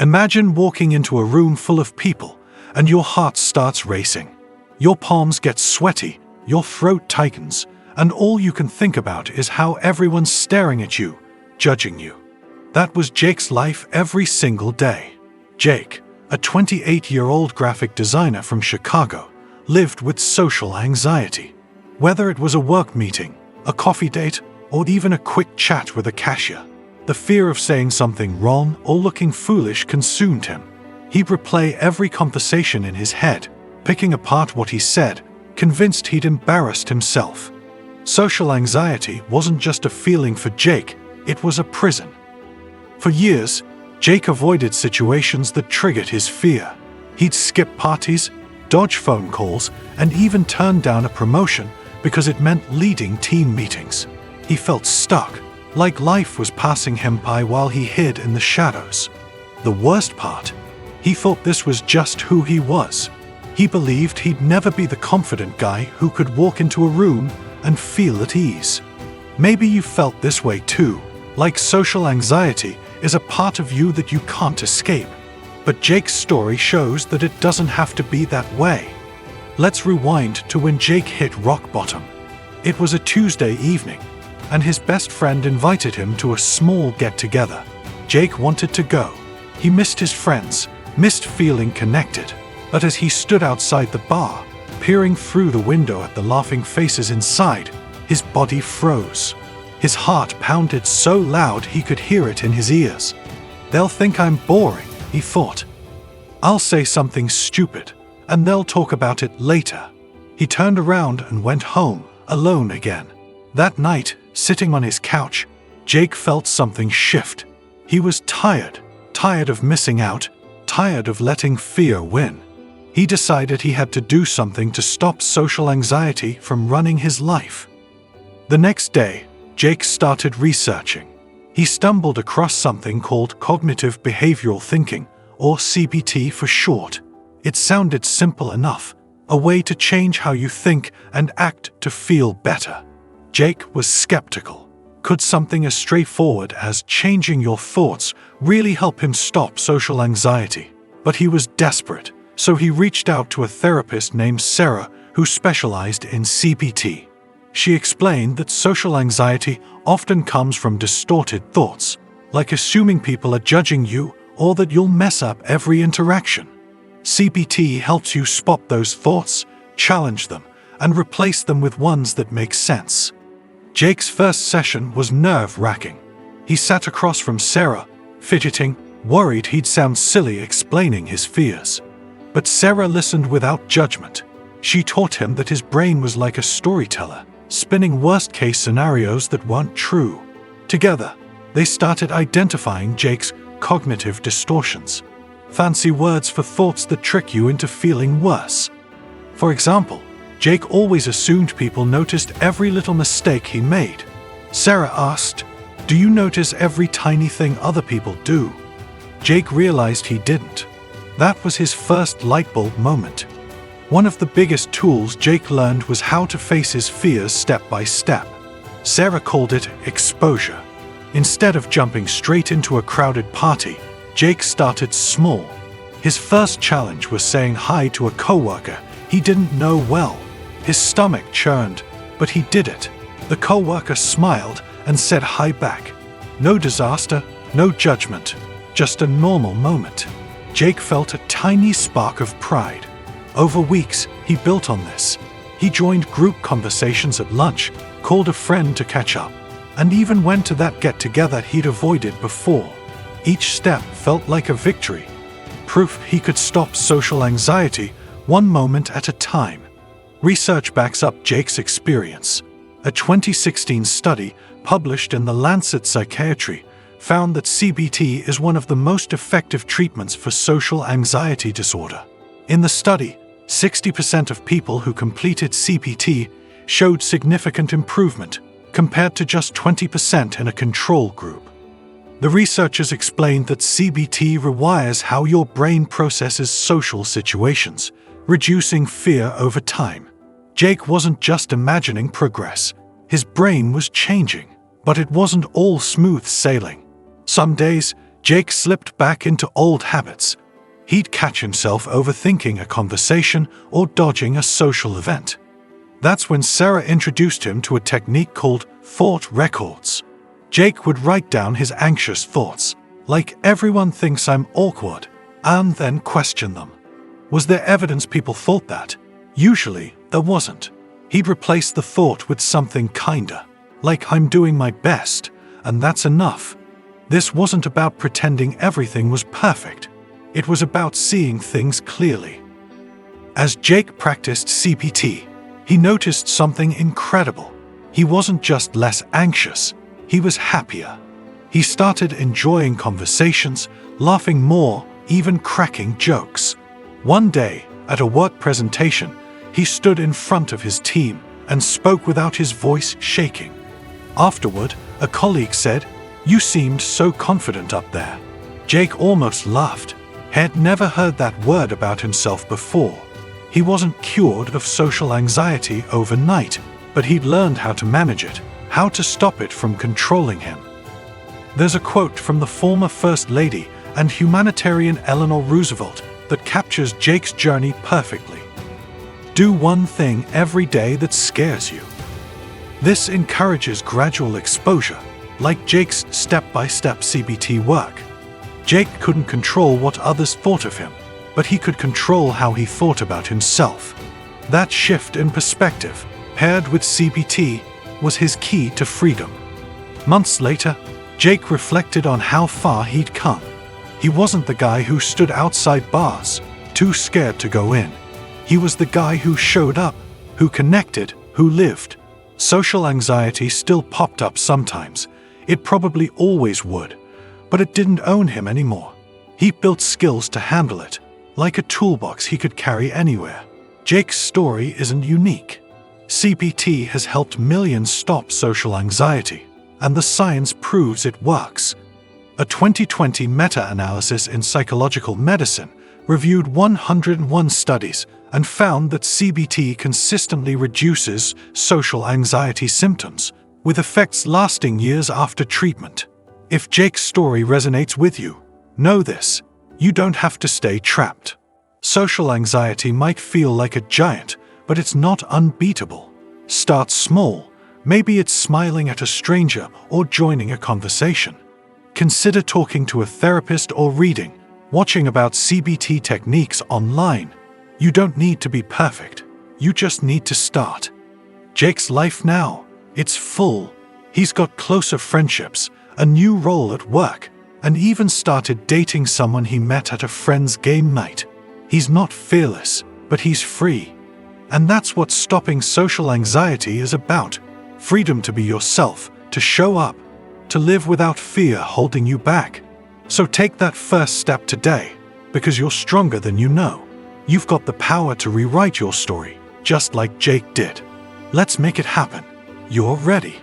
Imagine walking into a room full of people and your heart starts racing. Your palms get sweaty, your throat tightens, and all you can think about is how everyone's staring at you, judging you. That was Jake's life every single day. Jake, a 28-year-old graphic designer from Chicago, lived with social anxiety. Whether it was a work meeting, a coffee date, or even a quick chat with a cashier, the fear of saying something wrong or looking foolish consumed him. He'd replay every conversation in his head, picking apart what he said, convinced he'd embarrassed himself. Social anxiety wasn't just a feeling for Jake, it was a prison. For years, Jake avoided situations that triggered his fear. He'd skip parties, dodge phone calls, and even turn down a promotion because it meant leading team meetings. He felt stuck, like life was passing him by while he hid in the shadows. The worst part, he thought this was just who he was. He believed he'd never be the confident guy who could walk into a room and feel at ease. Maybe you felt this way too, like social anxiety is a part of you that you can't escape. But Jake's story shows that it doesn't have to be that way. Let's rewind to when Jake hit rock bottom. It was a Tuesday evening, and his best friend invited him to a small get-together. Jake wanted to go. He missed his friends, missed feeling connected. But as he stood outside the bar, peering through the window at the laughing faces inside, his body froze. His heart pounded so loud he could hear it in his ears. "They'll think I'm boring," he thought. "I'll say something stupid, and they'll talk about it later." He turned around and went home, alone again. That night, sitting on his couch, Jake felt something shift. He was tired of missing out, tired of letting fear win. He decided he had to do something to stop social anxiety from running his life. The next day, Jake started researching. He stumbled across something called cognitive behavioral thinking, or CBT for short. It sounded simple enough, a way to change how you think and act to feel better. Jake was skeptical. Could something as straightforward as changing your thoughts really help him stop social anxiety? But he was desperate, so he reached out to a therapist named Sarah who specialized in CBT. She explained that social anxiety often comes from distorted thoughts, like assuming people are judging you or that you'll mess up every interaction. CBT helps you spot those thoughts, challenge them, and replace them with ones that make sense. Jake's first session was nerve-wracking. He sat across from Sarah, fidgeting, worried he'd sound silly explaining his fears. But Sarah listened without judgment. She taught him that his brain was like a storyteller, spinning worst-case scenarios that weren't true. Together, they started identifying Jake's cognitive distortions, fancy words for thoughts that trick you into feeling worse. For example, Jake always assumed people noticed every little mistake he made. Sarah asked, "Do you notice every tiny thing other people do?" Jake realized he didn't. That was his first lightbulb moment. One of the biggest tools Jake learned was how to face his fears step by step. Sarah called it exposure. Instead of jumping straight into a crowded party, Jake started small. His first challenge was saying hi to a coworker he didn't know well. His stomach churned, but he did it. The coworker smiled and said hi back. No disaster, no judgment, just a normal moment. Jake felt a tiny spark of pride. Over weeks, he built on this. He joined group conversations at lunch, called a friend to catch up, and even went to that get-together he'd avoided before. Each step felt like a victory, proof he could stop social anxiety one moment at a time. Research backs up Jake's experience. A 2016 study published in The Lancet Psychiatry found that CBT is one of the most effective treatments for social anxiety disorder. In the study, 60% of people who completed CBT showed significant improvement, compared to just 20% in a control group. The researchers explained that CBT rewires how your brain processes social situations, reducing fear over time. Jake wasn't just imagining progress. His brain was changing, but it wasn't all smooth sailing. Some days, Jake slipped back into old habits. He'd catch himself overthinking a conversation or dodging a social event. That's when Sarah introduced him to a technique called thought records. Jake would write down his anxious thoughts, like "everyone thinks I'm awkward," and then question them. Was there evidence people thought that? Usually, there wasn't. He'd replace the thought with something kinder, like "I'm doing my best, and that's enough." This wasn't about pretending everything was perfect. It was about seeing things clearly. As Jake practiced CBT, he noticed something incredible. He wasn't just less anxious, he was happier. He started enjoying conversations, laughing more, even cracking jokes. One day, at a work presentation, he stood in front of his team and spoke without his voice shaking. Afterward, a colleague said, "You seemed so confident up there." Jake almost laughed. He'd never heard that word about himself before. He wasn't cured of social anxiety overnight, but he'd learned how to manage it, how to stop it from controlling him. There's a quote from the former First Lady and humanitarian Eleanor Roosevelt that captures Jake's journey perfectly. Do one thing every day that scares you. This encourages gradual exposure, like Jake's step-by-step CBT work. Jake couldn't control what others thought of him, but he could control how he thought about himself. That shift in perspective, paired with CBT, was his key to freedom. Months later, Jake reflected on how far he'd come. He wasn't the guy who stood outside bars, too scared to go in. He was the guy who showed up, who connected, who lived. Social anxiety still popped up sometimes. It probably always would, but it didn't own him anymore. He built skills to handle it, like a toolbox he could carry anywhere. Jake's story isn't unique. CBT has helped millions stop social anxiety, and the science proves it works. A 2020 meta-analysis in psychological medicine reviewed 101 studies and found that CBT consistently reduces social anxiety symptoms, with effects lasting years after treatment. If Jake's story resonates with you, know this: you don't have to stay trapped. Social anxiety might feel like a giant, but it's not unbeatable. Start small. Maybe it's smiling at a stranger or joining a conversation. Consider talking to a therapist or reading, watching about CBT techniques online. You don't need to be perfect. You just need to start. Jake's life now, it's full. He's got closer friendships, a new role at work, and even started dating someone he met at a friend's game night. He's not fearless, but he's free. And that's what stopping social anxiety is about. Freedom to be yourself, to show up, to live without fear holding you back. So take that first step today, because you're stronger than you know. You've got the power to rewrite your story, just like Jake did. Let's make it happen. You're ready.